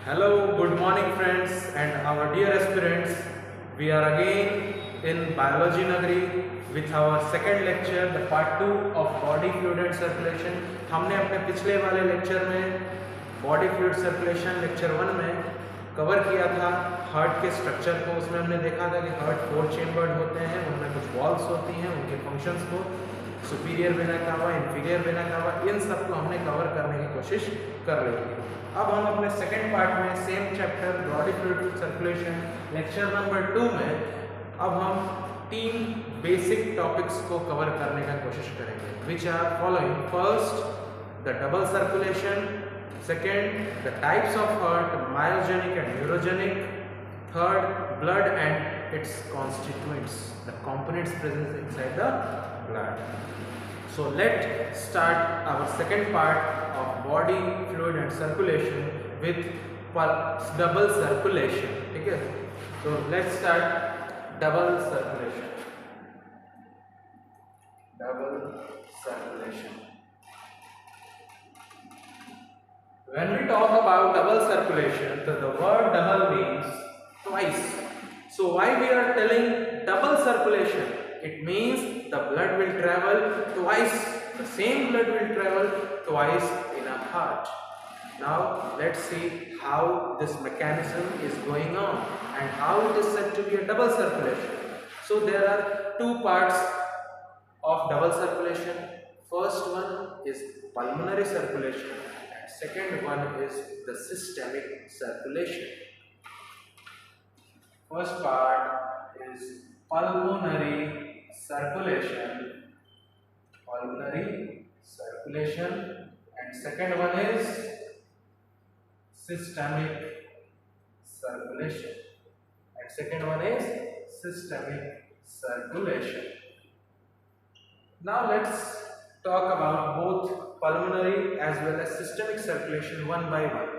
Hello, good morning friends and our dear aspirants. We are again in Biology NAGRI with our second lecture, the part 2 of Body Fluid and Circulation. हमने अपने पिछले वाले lecture में body fluid circulation lecture 1 में cover किया था heart के structure को। उसमें हमने देखा था कि हार्ट 4 चेम्बर्ड होते हैं, उनमें कुछ वॉल्व्स होती हैं, उनके फंक्शंस को superior vena cava, inferior vena cava, इन सब को हमने कवर करने की कोशिश कर रही थी। अब हम अपने सेकेंड पार्ट में same chapter body fluid circulation lecture number 2 में अब हम 3 बेसिक टॉपिक्स को कवर करने का कोशिश करेंगे, which are following. First, the double circulation. Second, the types of heart, myogenic and neurogenic. Third, blood and its constituents, the components present inside the blood. So let's start our second part of body fluid and circulation with double circulation. Okay, so let's start double circulation. Double circulation. When we talk about double circulation, the word double means twice. So why we are telling double circulation? It means the blood will travel twice, the same blood will travel twice in a heart. Now let's see how this mechanism is going on and how it is said to be a double circulation. So there are two parts of double circulation. First one is pulmonary circulation and second one is the systemic circulation. First part is pulmonary circulation, and second one is systemic circulation, Now let's talk about both pulmonary as well as systemic circulation one by one.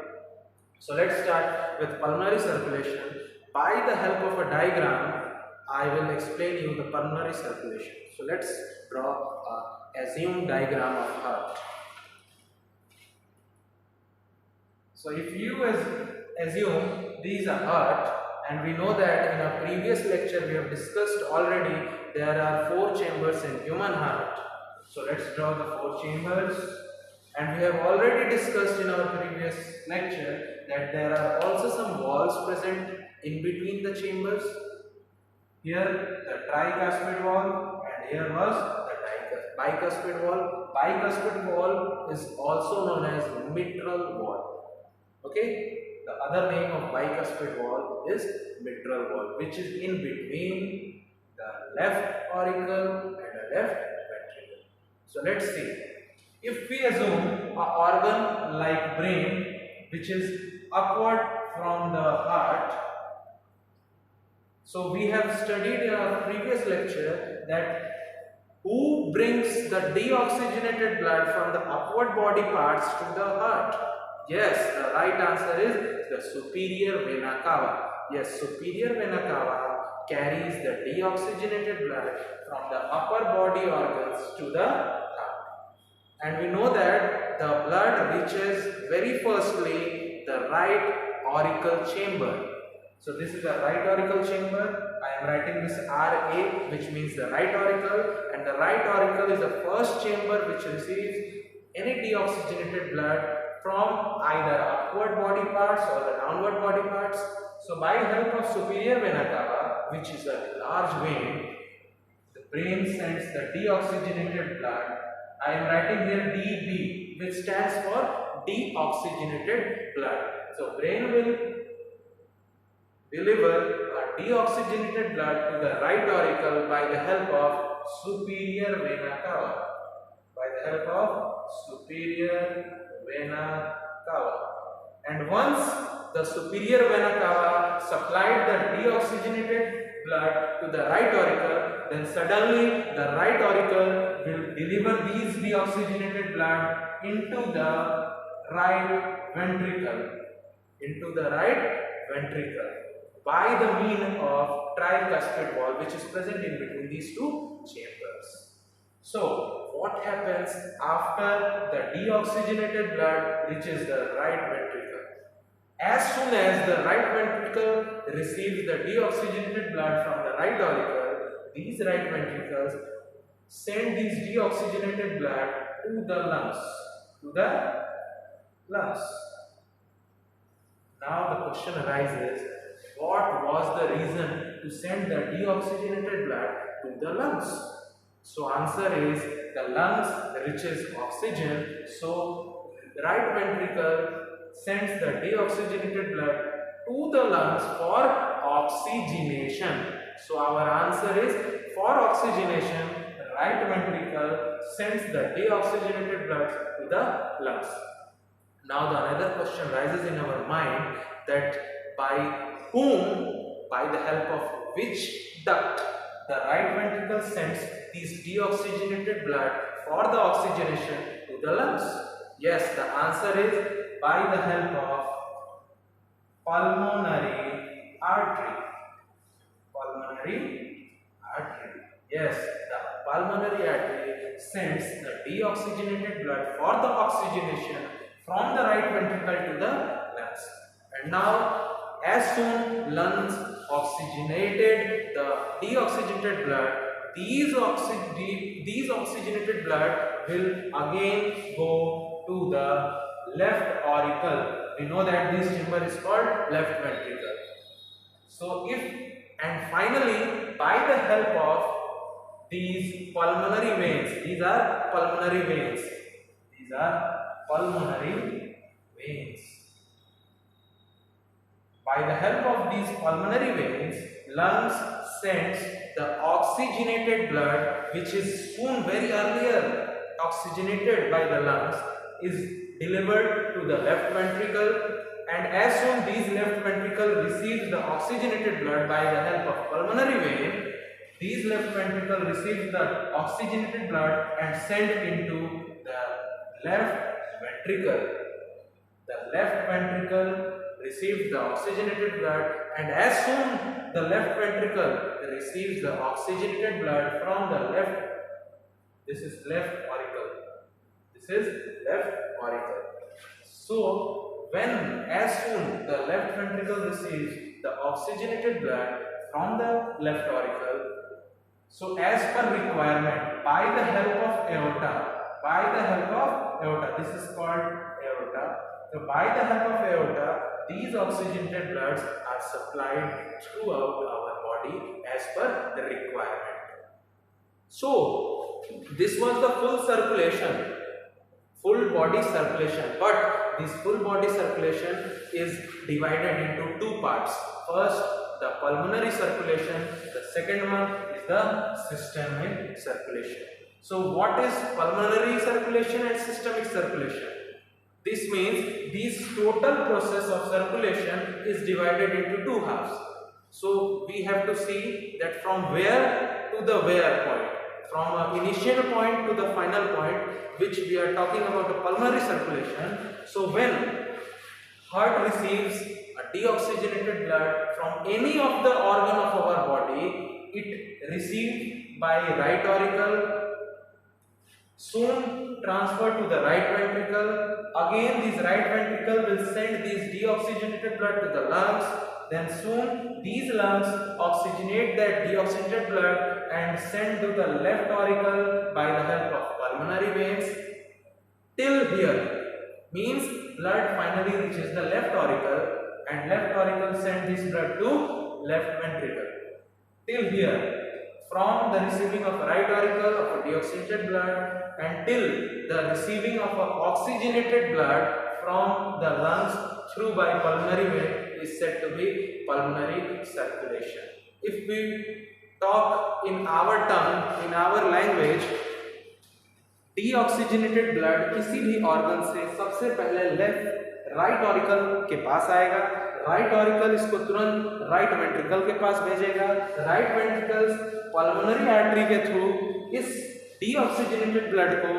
So let's start with pulmonary circulation. By the help of a diagram, I will explain you the pulmonary circulation. So let's draw a assumed diagram of heart. So if you assume these are heart, and we know that in our previous lecture we have discussed already there are 4 chambers in human heart. So let's draw the 4 chambers, and we have already discussed in our previous lecture that there are also some walls present in between the chambers. Here the tricuspid wall and here was the bicuspid wall. Bicuspid wall is also known as mitral wall. Okay, the other name of bicuspid wall is mitral wall, which is in between the left auricle and the left ventricle. So let's see. If we assume an organ like brain, which is upward from the heart, so we have studied in our previous lecture that who brings the deoxygenated blood from the upward body parts to the heart? Yes, the right answer is the superior vena cava. Yes, superior vena cava carries the deoxygenated blood from the upper body organs to the heart. And we know that the blood reaches very firstly the right auricle chamber. So this is the right auricle chamber. I am writing this RA, which means the right auricle, and the right auricle is the first chamber which receives any deoxygenated blood from either upward body parts or the downward body parts. So by help of superior vena cava, which is a large vein, the brain sends the deoxygenated blood. I am writing here DB, which stands for deoxygenated blood. So brain will deliver a deoxygenated blood to the right auricle by the help of superior vena cava. And once the superior vena cava supplied the deoxygenated blood to the right auricle, then suddenly the right auricle will deliver these deoxygenated blood into the right ventricle. By the means of tricuspid wall, which is present in between these 2 chambers. So what happens after the deoxygenated blood reaches the right ventricle? As soon as the right ventricle receives the deoxygenated blood from the right auricle, these right ventricles send these deoxygenated blood to the lungs. To the lungs. Now the question arises, what was the reason to send the deoxygenated blood to the lungs? So answer is, the lungs reaches oxygen, so the right ventricle sends the deoxygenated blood to the lungs for oxygenation. So our answer is, for oxygenation, right ventricle sends the deoxygenated blood to the lungs. Now the another question rises in our mind, that by whom, by the help of which duct the right ventricle sends these deoxygenated blood for the oxygenation to the lungs? Yes, the answer is by the help of pulmonary artery. Pulmonary artery. Yes, the pulmonary artery sends the deoxygenated blood for the oxygenation from the right ventricle to the lungs. And now, as soon lungs oxygenated the deoxygenated blood, these oxygenated blood will again go to the left auricle. We know that this chamber is called left ventricle. So and finally, by the help of these pulmonary veins, these are pulmonary veins. These are pulmonary veins. By the help of these pulmonary veins, lungs sends the oxygenated blood, which is soon very earlier oxygenated by the lungs, is delivered to the left ventricle, and as soon these left ventricle receives the oxygenated blood by the help of pulmonary vein, these left ventricle receives the oxygenated blood and send into the left ventricle. The left ventricle receives the oxygenated blood, and as soon the left ventricle receives the oxygenated blood from the left, this is left auricle. This is left auricle. So as soon the left ventricle receives the oxygenated blood from the left auricle, so as per requirement, by the help of aorta, this is called aorta. So by the help of aorta, these oxygenated bloods are supplied throughout our body as per the requirement. So this was the full circulation, full body circulation, but this full body circulation is divided into two parts. First, the pulmonary circulation, the second one is the systemic circulation. So what is pulmonary circulation and systemic circulation? This means this total process of circulation is divided into two halves. So we have to see that from where to the where point, from an initial point to the final point, which we are talking about the pulmonary circulation. So when heart receives a deoxygenated blood from any of the organ of our body, it received by right auricle, soon transferred to the right ventricle. Again, this right ventricle will send this deoxygenated blood to the lungs. Then soon these lungs oxygenate that deoxygenated blood and send to the left auricle by the help of pulmonary veins. Till here means blood finally reaches the left auricle, and left auricle send this blood to left ventricle. Till here, from the receiving of right auricle of a deoxygenated blood until the receiving of a oxygenated blood from the lungs through by pulmonary vein is said to be pulmonary circulation. If we talk in our tongue, in our language, deoxygenated blood किसी भी organ से सबसे पहले left right auricle के पास आएगा, right auricle इसको तुरंत right ventricle के पास भेजेगा, राइट वेंट्रिकल पल्मोनरी आर्टरी के थ्रू इस डीऑक्सीजनेटेड ब्लड को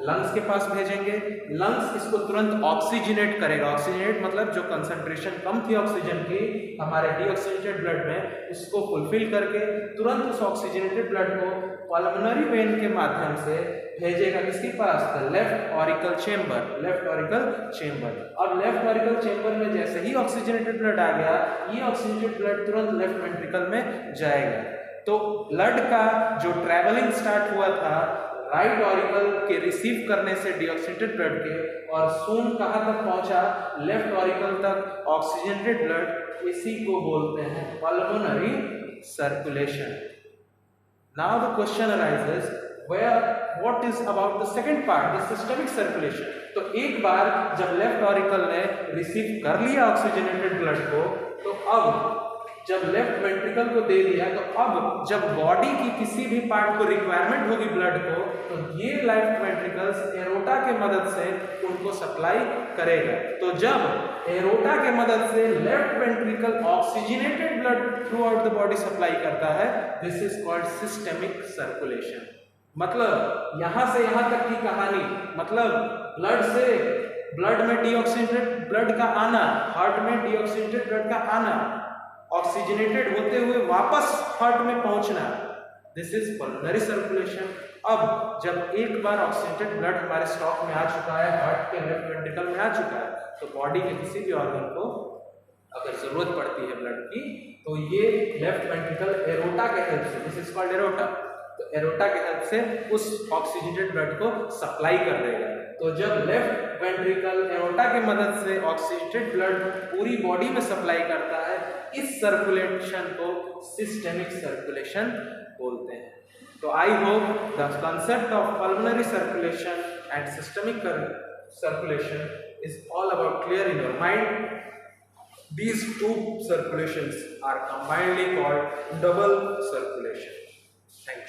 लंग्स के पास भेजेंगे, लंग्स इसको तुरंत ऑक्सीजनेट करेगा। ऑक्सीजनेट मतलब जो कंसंट्रेशन कम थी ऑक्सीजन की हमारे डीऑक्सीजनेटेड ब्लड में, उसको फुलफिल करके तुरंत उस ऑक्सीजनेटेड ब्लड को पल्मोनरी वेन के माध्यम से भेजेगा किसके पास? The left auricle chamber, left auricle chamber. अब लेफ्ट ऑरिकल चेंबर में जैसे ही ऑक्सीजनेटेड ब्लड आ गया, ये ऑक्सीजनेटेड ब्लड तुरंत लेफ्ट वेंट्रिकल में जाएगा। तो ब्लड का जो ट्रैवलिंग स्टार्ट हुआ था राइट ऑरिकल के रिसीव करने से डीऑक्सीजनेटेड ब्लड के, और सून कहाँ तक पहुंचा? लेफ्ट ऑरिकल तक ऑक्सीजनेटेड ब्लड, इसी को बोलते हैं pulmonary circulation. Now the question arises what is about the second part, the systemic circulation। तो एक बार जब लेफ्ट ऑरिकल ने रिसीव कर लिया ऑक्सीजनेटेड ब्लड को, तो अब जब लेफ्ट वेंट्रिकल को दे दिया, तो अब जब बॉडी की किसी भी पार्ट को रिक्वायरमेंट होगी ब्लड को, तो ये लेफ्ट वेंट्रिकल्स एरोटा के मदद से उनको सप्लाई करेगा। तो जब एरोटा के मदद से left ventricle oxygenated blood through out the body supply करता है, this is called systemic circulation. मतलब यहां से यहां तक की कहानी, मतलब ब्लड में डीऑक्सीजनेटेड ब्लड का आना, हार्ट में डीऑक्सीजनेटेड ब्लड का आना, ऑक्सीजनेटेड होते हुए वापस हार्ट में पहुंचना, दिस इज पल्मोनरी सर्कुलेशन। अब जब एक बार ऑक्सीजनेटेड ब्लड हमारे स्टॉक में आ चुका है, हार्ट के लेफ्ट वेंट्रिकल में आ चुका है, तो बॉडी के किसी भी ऑर्गन को अगर जरूरत पड़ती है ब्लड की, तो ये लेफ्ट वेंट्रिकल एरोटा के हेल्प से, दिस इज कॉल्ड एरोटा, तो एरोटा के हेल्प से उस ऑक्सीजनेटेड ब्लड को सप्लाई कर देगा। तो जब लेफ्ट वेंट्रिकल एरोटा की मदद से ऑक्सीजनेटेड ब्लड पूरी बॉडी में सप्लाई करता है, इस सर्कुलेशन को सिस्टेमिक सर्कुलेशन बोलते हैं। तो I hope the concept of pulmonary circulation and systemic circulation is all about clear in your mind. These two circulations are combinedly called double circulation. Thank you.